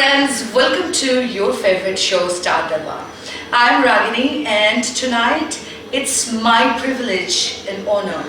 friends, welcome to your favorite show, Darbar. I'm Ragini, and tonight it's my privilege and honor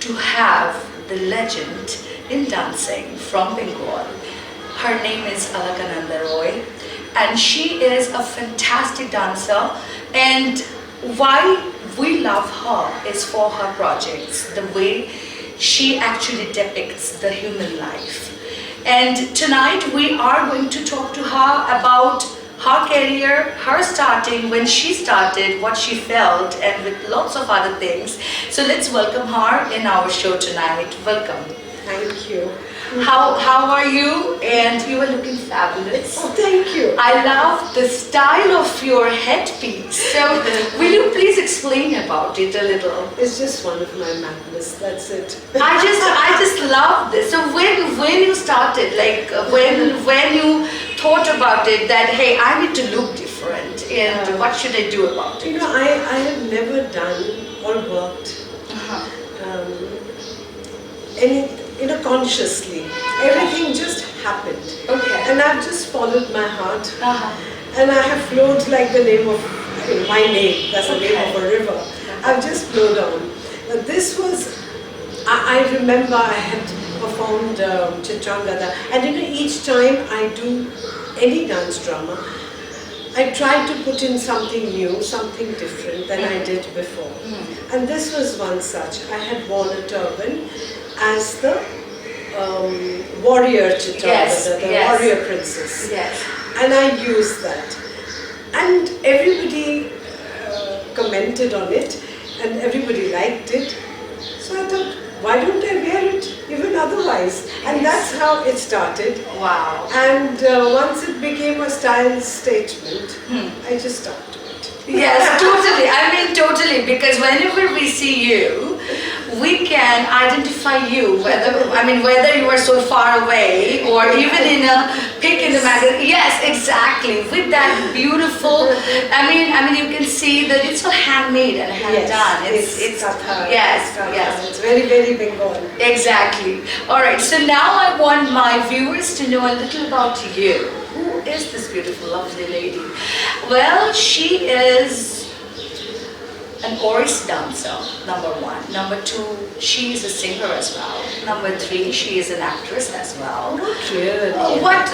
to have the legend in dancing from Bengal. Her name is Alokananda, and she is a fantastic dancer, and why we love her is for her projects, the way she actually depicts the human life. And tonight we are going to talk to her about her career, her starting, when she started, what she felt, and with lots of other things. So let's welcome her in our show tonight. Welcome. Thank you. How are you? And you are looking fabulous. Oh, thank you. I love the style of your headpiece. So will you please explain about it a little? It's just one of my madness. That's it. I just love this. So when you started, like when you thought about it, that hey, I need to look different, and what should I do about it? You know, I have never done or worked consciously. Everything just happened. Okay. And I've just followed my heart. And I have flowed like the name of, my name, that's the name of a river. I've just flowed on. This was, I remember I had performed Chitrangada, and each time I do any dance drama, I try to put in something new, something different than I did before. And this was one such. I had worn a turban as the warrior Chitrangada, the warrior princess. Yes. And I used that. And everybody commented on it, and everybody liked it. So I thought, why don't I wear it even otherwise? And that's how it started. Wow. And once it became a style statement, I just stuck to it. Yes, totally. I mean, totally. Because whenever we see you, we can identify you, whether you are so far away or even in a pic in the magazine. Yes, exactly. With that beautiful, I mean, you can see that it's all handmade and hand done. It's yes. It's very, very Bengal. Exactly. All right. So now I want my viewers to know a little about you. Who is this beautiful, lovely lady? Well, she is an Oris dancer, number one. Number two, she is a singer as well. Number three, she is an actress as well. Not really. Not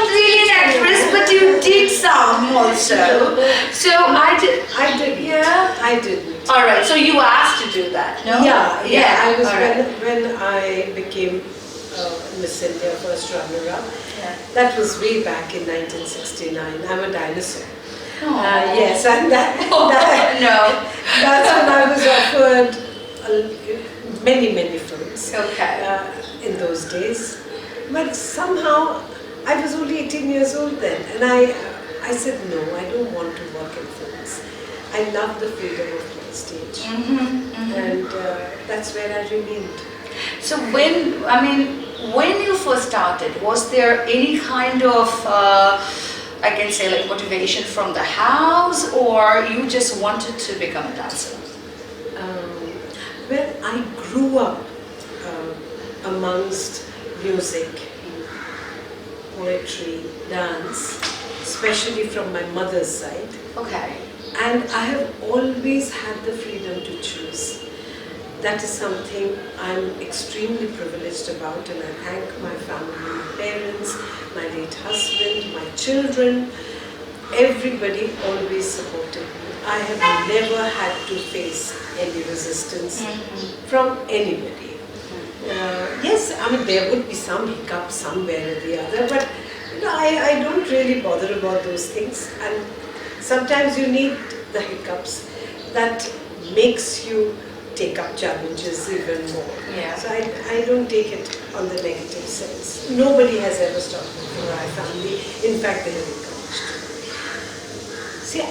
really an actress, but you did some also. So I did. Yeah? I didn't. All right, so you asked to do that, no? Yeah. I was right. when I became Miss India first runner-up. That was way back in 1969. I'm a dinosaur. Yes, and that's when I was offered many films. In those days. But somehow I was only 18 years old then, and I said no, I don't want to work in films. I love the freedom of my stage, and that's where I remained. So when you first started, was there any kind of I can say like motivation from the house, or you just wanted to become a dancer? Well, I grew up amongst music, poetry, dance, especially from my mother's side. Okay. And I have always had the freedom to choose. That is something I'm extremely privileged about, and I thank my family, my parents, my late husband, my children. Everybody always supported me. I have never had to face any resistance from anybody. Yes, there would be some hiccups somewhere or the other, but I don't really bother about those things. And sometimes you need the hiccups that makes you take up challenges even more. Yeah. So I don't take it on the negative sense. Nobody has ever stopped me from my family. In fact, they have encouraged me. See,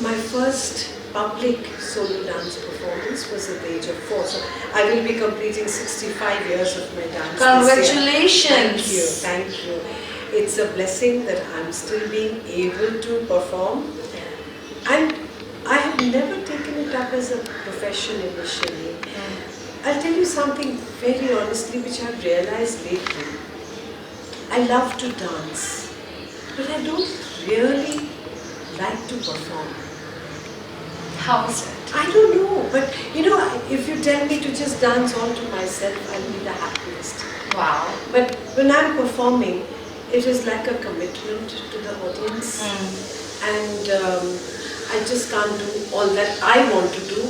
my first public solo dance performance was at the age of 4. So I will be completing 65 years of my dance. Congratulations! Thank you. It's a blessing that I'm still being able to perform. And I have never taken it up as a profession initially. I'll tell you something very honestly which I've realized lately. I love to dance. but I don't really like to perform. How is it? I don't know, but if you tell me to just dance all to myself, I'll be the happiest. Wow. But when I'm performing, it is like a commitment to the audience, and I just can't do all that I want to do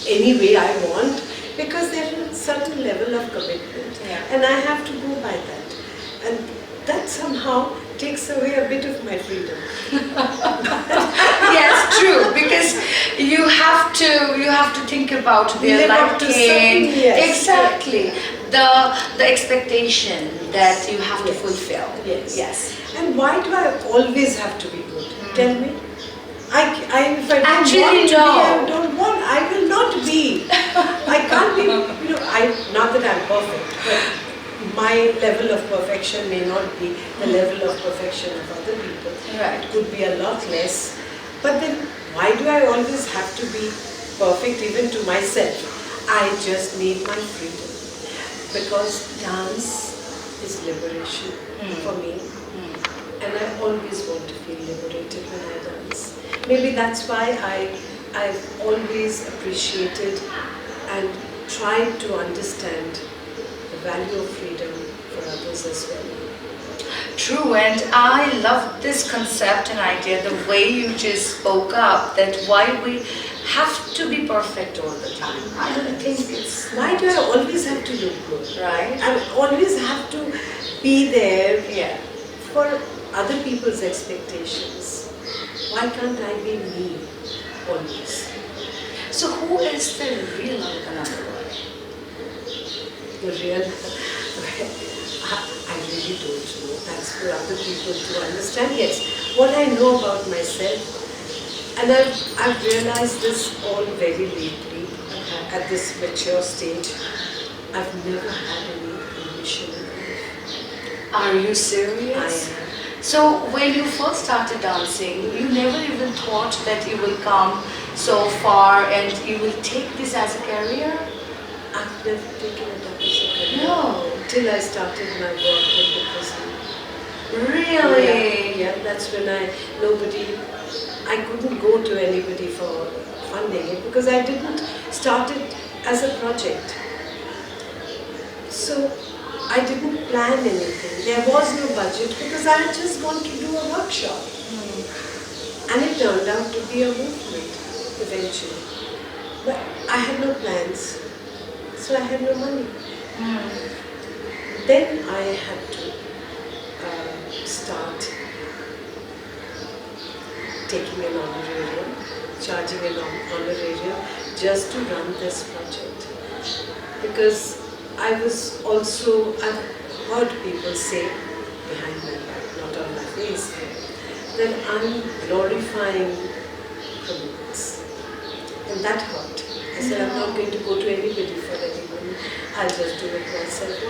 any way I want, because there's a certain level of commitment, and I have to go by that, and that somehow takes away a bit of my freedom. Yes, true, because you have to think about their Live up to liking. something, yes. Exactly. The expectation that you have to fulfill. Yes. Yes. And why do I always have to be good? Tell me. If I don't Actually, want to no. be, I don't want. I will not be. I can't be. Not that I'm perfect, but my level of perfection may not be the level of perfection of other people. Right. It could be a lot less. But then, why do I always have to be perfect even to myself? I just need my freedom, because dance is liberation for me. And I always want to feel liberated when I dance. Maybe that's why I've always appreciated and tried to understand the value of freedom for others as well. True, and I love this concept and idea, the way you just spoke up, that why we have to be perfect all the time. I don't think it's... Why do I always have to look good? Right. I always have to be there for other people's expectations. Why can't I be me always? So who is the real Alokananda? The real... I really don't know. That's for other people to understand. Yes, what I know about myself, and I've realized this all very lately at this mature stage. I've never had any ambition in life. Are you serious? I am. So when you first started dancing, you never even thought that you will come so far and you will take this as a career? I've never taken it up as a career. No. Till I started my work with the prison. Really? Yeah, that's when I couldn't go to anybody for funding it, because I didn't start it as a project. So I didn't plan anything. There was no budget, because I had just gone to do a workshop. And it turned out to be a movement eventually. But I had no plans, so I had no money. Then I had to start taking an honorarium, charging an honorarium just to run this project. Because I've heard people say behind my back, not on my face, that I'm glorifying criminals. And that hurt. I said, I'm not going to go to anybody for any money. I'll just do it myself,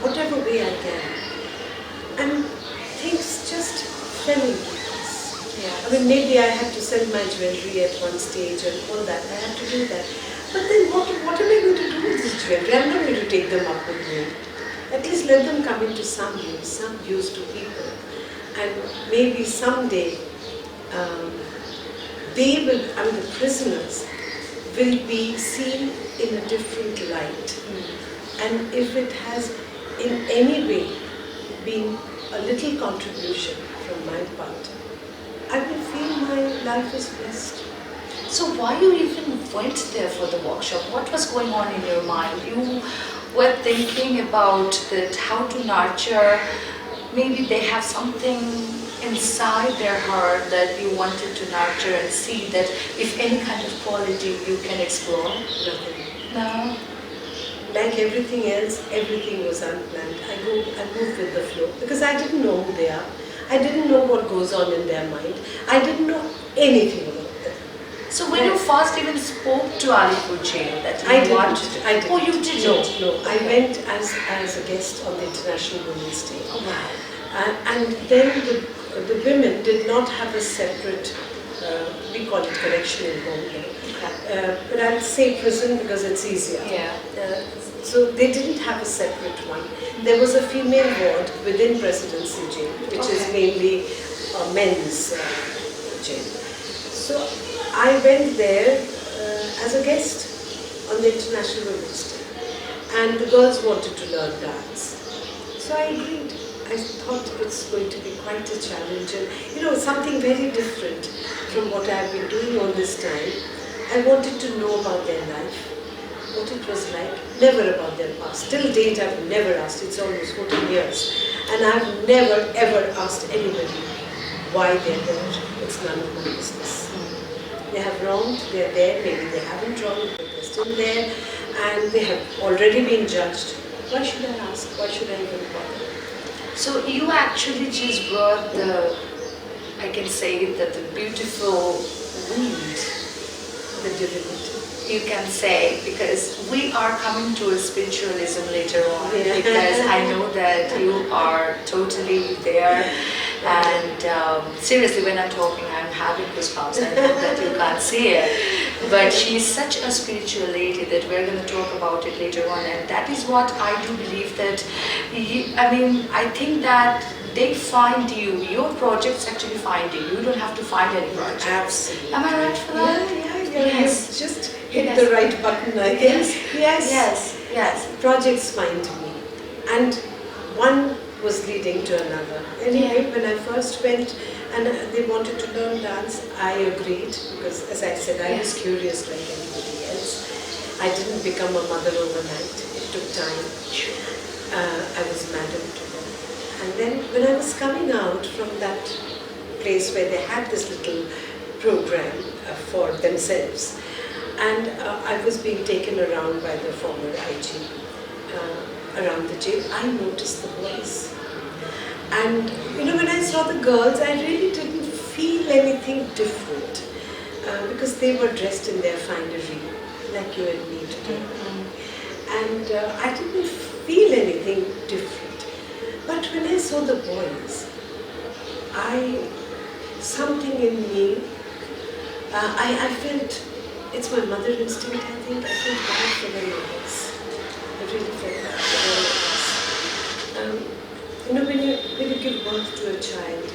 whatever way I can. And things just fell into place. Yeah. I mean, maybe I had to sell my jewelry at one stage and all that. I had to do that. But then what am I going to do with this jewelry? I'm not going to take them up with me. At least let them come into some use to people. And maybe someday the prisoners will be seen in a different light. And if it has in any way been a little contribution from my part, I will feel my life is blessed. So why you even went there for the workshop? What was going on in your mind? You were thinking about that, how to nurture. Maybe they have something inside their heart that you wanted to nurture and see that if any kind of quality you can explore. Nothing. No. Like everything else, everything was unplanned. I move with the flow, because I didn't know who they are. I didn't know what goes on in their mind. I didn't know anything about them. So when you first even spoke to Alipur jail that you wanted... I didn't. Oh, you didn't? No. I went as a guest on the International Women's Day. Oh, wow. And then the women did not have a separate we call it correctional home here. Okay. But I'll say prison because it's easier. Yeah. So they didn't have a separate one. There was a female ward within Presidency Jail, which is mainly men's jail. So I went there as a guest on the International Women's Day, and the girls wanted to learn dance. So I agreed. I thought it's going to be quite a challenge, and something very different from what I've been doing all this time. I wanted to know about their life, what it was like, never about their past. Till date, I've never asked. It's almost 14 years, and I've never ever asked anybody why they're there. It's none of my business. They have wronged, they're there. Maybe they haven't wronged, but they're still there, and they have already been judged. Why should I ask? Why should I even bother? So you actually just brought I can say that the beautiful wind, The divinity. you can say, because we are coming to a spiritualism later on, Yeah. because I know that you are totally there, and seriously, when I'm talking, I'm having goosebumps. I know that you can't see it, but she's such a spiritual lady that we're going to talk about it later on, and that is what I do believe that, I think that they find you, your projects actually find you. You don't have to find any project. Absolutely. Am I right for that? Yeah. Yes. You just hit the right button, I guess. Yes. Projects find me. And one was leading to another. Anyway, when I first went and they wanted to learn dance, I agreed because, as I said, I was curious like anybody else. I didn't become a mother overnight. It took time. I was madam to them. And then when I was coming out from that place where they had this little program for themselves, and I was being taken around by the former IG around the jail, I noticed the boys. And when I saw the girls, I really didn't feel anything different because they were dressed in their finery, like you and me today. And I didn't feel anything different. But when I saw the boys, something in me, I felt, it's my mother instinct, I think. I felt bad for the boys. I really felt bad for the boys. When you give birth to a child,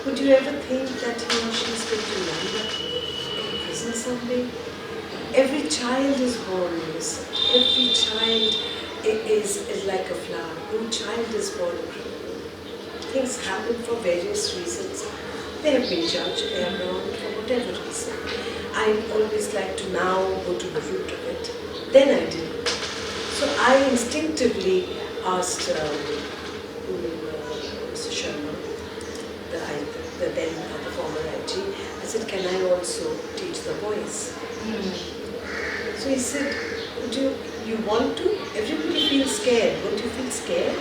would you ever think that he or she is going to land up in prison someday? Every child is born innocent. Every child is like a flower. No child is born criminal. Things happen for various reasons. They have been judged, they are wrong for whatever reason. I always like to now go to the root of it. Then I didn't. So I instinctively asked Mr. Sharma, the former IG, I said, can I also teach the boys? So he said, you want to? Everybody feels scared. Won't you feel scared?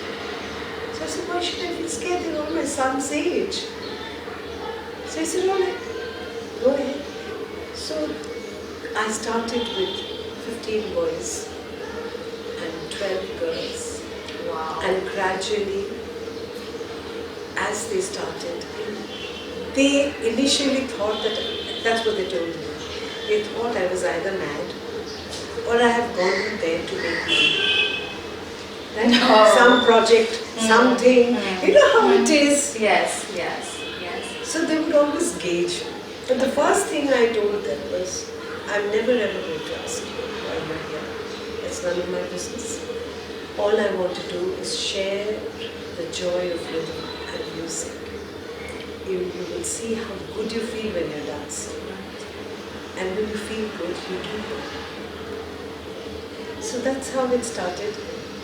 So I said, why should I feel scared? They're all my son's age. So he said, all right, go ahead. So I started with 15 boys and 12 girls. Wow. And gradually, as they started, they initially thought that's what they told me. They thought I was either mad or I have gone there to make money. Right? No. Some project, something, you know how it is. Yes. So they would always gauge. But the first thing I told them was, I'm never ever going to ask you why you're here. It's none of my business. All I want to do is share the joy of living and music. You will see how good you feel when you're dancing. And when you feel good, you do good. So that's how it started.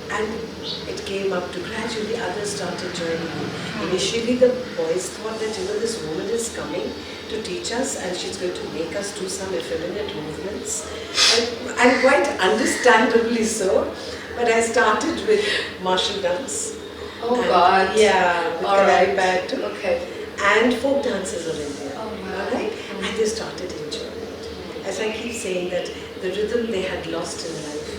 And it came up to gradually others started joining me. Initially the boys thought that this woman is coming to teach us and she's going to make us do some effeminate movements. And quite understandably so. But I started with martial dance. Oh God. Yeah, with Right. too. Okay. And folk dances of India. Oh wow. Alright? And they started enjoying it. As I keep saying that the rhythm they had lost in life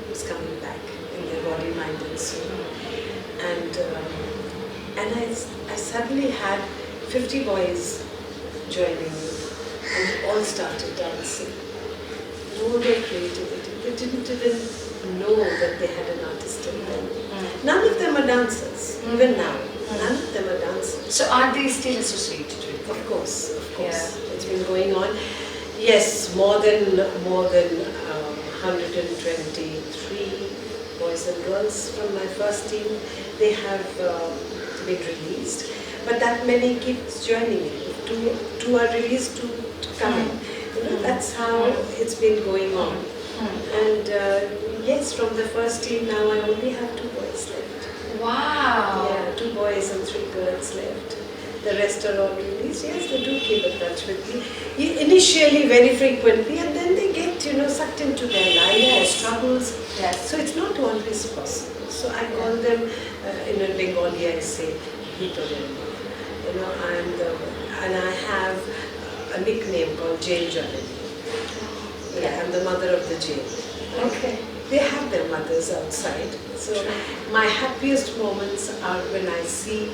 was coming back in their body, mind and soul. And I suddenly had 50 boys joining me. and they all started dancing. No real creativity. They didn't even know that they had an artist in them. None of them are dancers, even now. None of them are dancers. So are they still associated with you? Of course. Yeah. It's been going on. Yes, more than 123 boys and girls from my first team. They have been released, but that many keeps joining me. Two are released, two come in. That's how it's been going on. And yes, from the first team now I only have 2 boys left. Wow. Yeah, 2 boys and 3 girls left. The rest are all released. Yes, they do keep in touch with me. Initially, very frequently, and then they get, sucked into their life or struggles. Yes. So it's not always possible. So I call them, in Bengali I say, Hitoren. And I have a nickname called Jail Janani. Yeah, I'm the mother of the jail. Okay. They have their mothers outside. So my happiest moments are when I see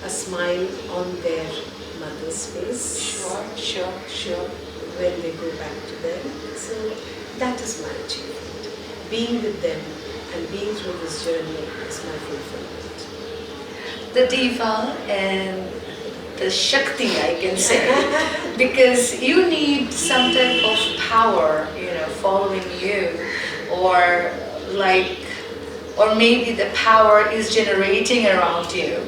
a smile on their mother's face. Sure. When they go back to them. So that is my achievement. Being with them and being through this journey is my fulfillment. The diva and the Shakti, I can say, because you need some type of power, following you, or maybe the power is generating around you.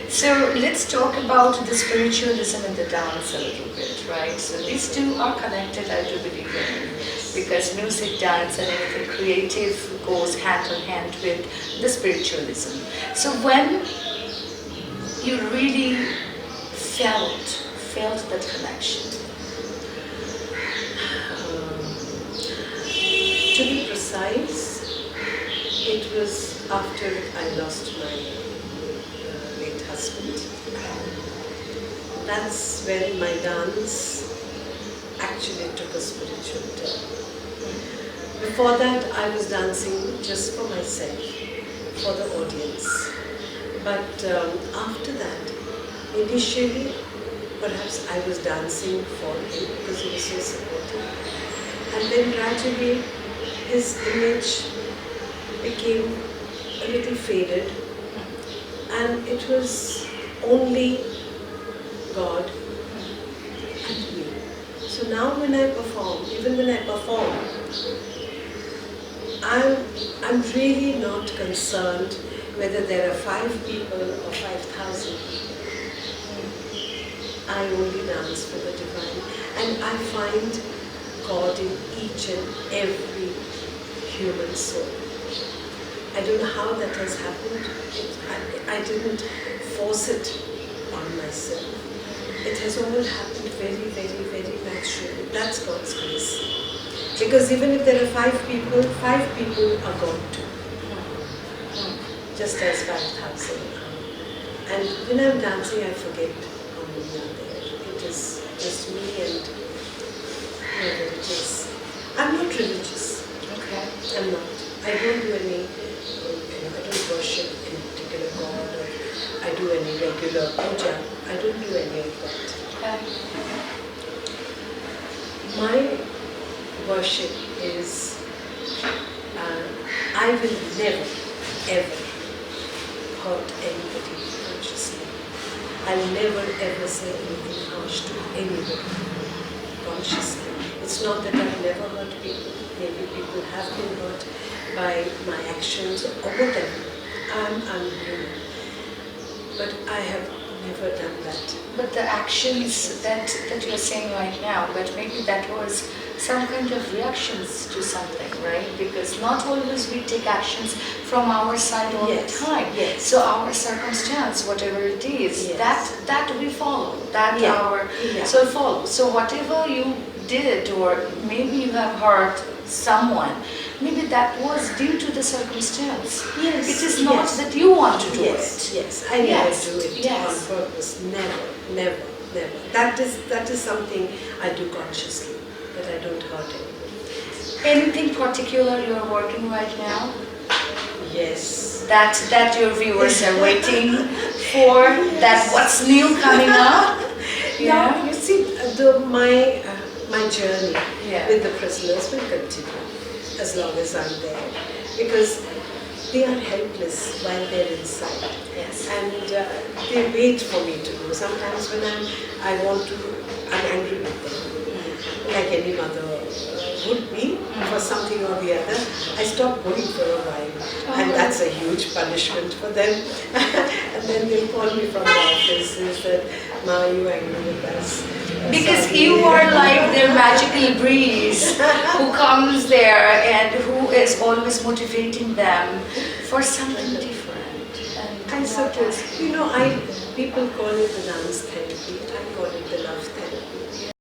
So let's talk about the spiritualism and the dance a little bit, right? So these two are connected, I do believe in, because music, dance, and anything creative goes hand in hand with the spiritualism. So when you really felt that connection? To be precise, it was after I lost my late husband. That's when my dance actually took a spiritual turn. Before that, I was dancing just for myself, for the audience. But after that, initially, perhaps I was dancing for him because he was so supportive. And then gradually, his image became a little faded. And it was only God and me. So now when I perform, even when I perform, I'm really not concerned whether there are 5 people or 5,000 people. I only dance for the divine, and I find God in each and every human soul. I don't know how that has happened. I didn't force it on myself. It has all happened very, very, very naturally. That's God's grace. Because even if there are 5 people are God too. Just as 5,000 are. And when I'm dancing, I forget how many are there. It is just me and whoever it is. I'm not religious. Okay. I'm not. I don't do any, I don't worship any particular God, or I do any regular puja. I don't do any of that. Okay. My worship is, I will never, ever hurt anybody consciously. I'll never ever say anything harsh to anybody consciously. It's not that I've never hurt people. Maybe people have been hurt by my actions or whatever. I'm human. But I have never done that. But the actions that you're saying right now, but maybe that was some kind of reactions to something, right? Because not always we take actions from our side all the time. Yes. So our circumstance, whatever it is, that we follow, that our soul follows. So whatever you did, or maybe you have hurt someone, maybe that was due to the circumstance. Yes. It is not that you want to do it. Yes, I never do it on purpose. Never. That is something I do consciously, that I don't hurt anyone. Anything particular you are working right now? Yes. That your viewers are waiting for, that what's new coming up? Yeah. You See, my journey Yeah. with the prisoners will continue as long as I'm there, because they are helpless while they're inside. Yes. And they wait for me to go. Sometimes when I'm angry with them, like any mother would be for something or the other. I stop going for a while, and that's a huge punishment for them. And then they'll call me from the office and said, "Ma, are you angry with us?" Because Sorry. you are like their magical breeze who comes there and who is always motivating them for something different. And I suppose, people call it the dance therapy. I call it the love therapy.